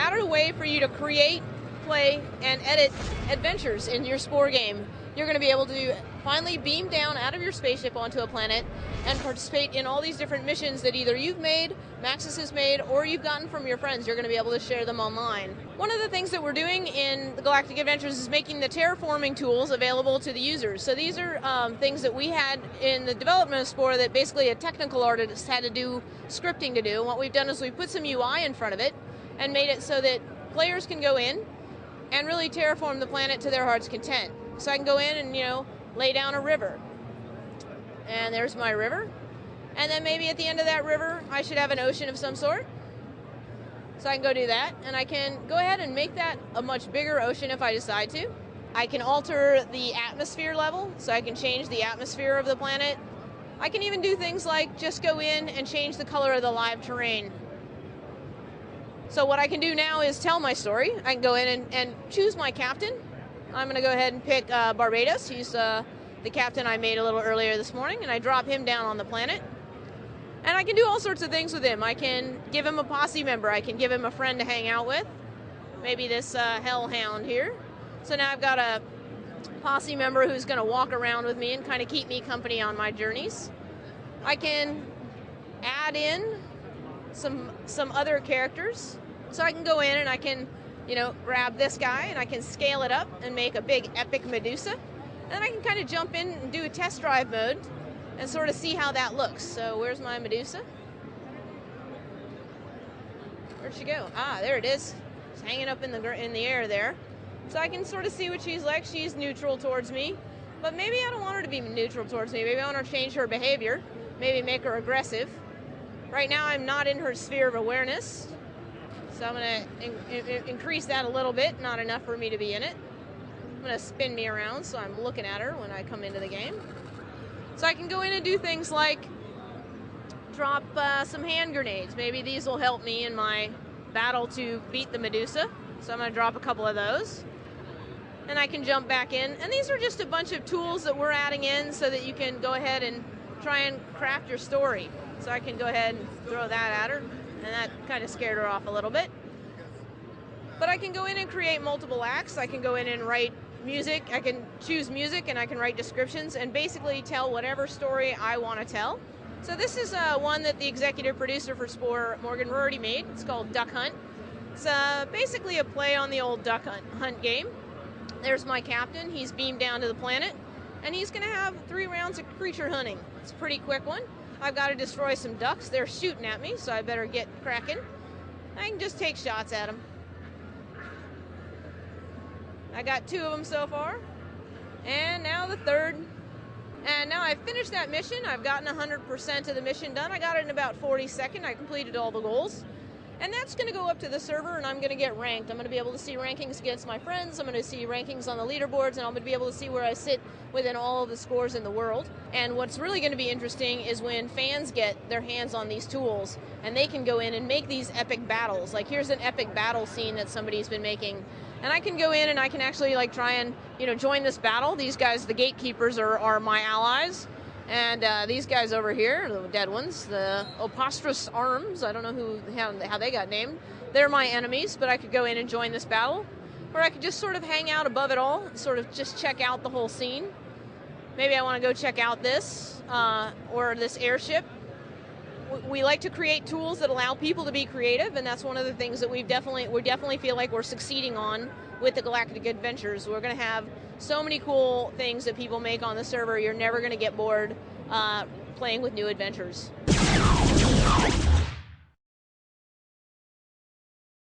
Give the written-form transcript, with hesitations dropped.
added a way for you to create, play, and edit adventures in your Spore game. You're going to be able to finally beam down out of your spaceship onto a planet and participate in all these different missions that either you've made, Maxis has made, or you've gotten from your friends. You're going to be able to share them online. One of the things that we're doing in the Galactic Adventures is making the terraforming tools available to the users. So these are things that we had in the development of Spore that basically a technical artist had to do scripting to do. And what we've done is we've put some UI in front of it and made it so that players can go in and really terraform the planet to their heart's content. So I can go in and, you know, lay down a river. And there's my river. And then maybe at the end of that river, I should have an ocean of some sort. So I can go do that. And I can go ahead and make that a much bigger ocean if I decide to. I can alter the atmosphere level, so I can change the atmosphere of the planet. I can even do things like just go in and change the color of the live terrain. So what I can do now is tell my story. I can go in and choose my captain. I'm going to go ahead and pick Barbados. He's the captain I made a little earlier this morning, and I drop him down on the planet. And I can do all sorts of things with him. I can give him a posse member. I can give him a friend to hang out with. Maybe this hellhound here. So now I've got a posse member who's going to walk around with me and kind of keep me company on my journeys. I can add in some other characters. So I can go in and I can, you know, grab this guy and I can scale it up and make a big epic Medusa. And then I can kind of jump in and do a test drive mode and sort of see how that looks. So where's my Medusa? Where'd she go? Ah, there it is. It's hanging up in the air there. So I can sort of see what she's like. She's neutral towards me. But maybe I don't want her to be neutral towards me. Maybe I want her to change her behavior. Maybe make her aggressive. Right now I'm not in her sphere of awareness. So I'm going to increase that a little bit, not enough for me to be in it. I'm going to spin me around so I'm looking at her when I come into the game. So I can go in and do things like drop some hand grenades. Maybe these will help me in my battle to beat the Medusa. So I'm going to drop a couple of those. And I can jump back in. And these are just a bunch of tools that we're adding in so that you can go ahead and try and craft your story. So I can go ahead and throw that at her. And that kind of scared her off a little bit. But I can go in and create multiple acts. I can go in and write music. I can choose music and I can write descriptions and basically tell whatever story I want to tell. So this is one that the executive producer for Spore, Morgan Rorty, made. It's called Duck Hunt. It's basically a play on the old Duck Hunt game. There's my captain. He's beamed down to the planet. And he's going to have 3 rounds of creature hunting. It's a pretty quick one. I've got to destroy some ducks. They're shooting at me, so I better get cracking. I can just take shots at them. I got 2 of them so far. And now the 3rd. And now I've finished that mission. I've gotten 100% of the mission done. I got it in about 40 seconds. I completed all the goals. And that's going to go up to the server, and I'm going to get ranked. I'm going to be able to see rankings against my friends. I'm going to see rankings on the leaderboards, and I'm going to be able to see where I sit within all of the scores in the world. And what's really going to be interesting is when fans get their hands on these tools, and they can go in and make these epic battles. Like, here's an epic battle scene that somebody's been making. And I can go in and I can actually, like, try and, you know, join this battle. These guys, the gatekeepers, are my allies. And these guys over here, the dead ones, the Opostrous Arms, I don't know how they got named. They're my enemies, but I could go in and join this battle. Or I could just sort of hang out above it all, sort of just check out the whole scene. Maybe I want to go check out this, or this airship. We like to create tools that allow people to be creative, and that's one of the things that we definitely feel like we're succeeding on with the Galactic Adventures. We're going to have so many cool things that people make on the server. You're never going to get bored playing with new adventures.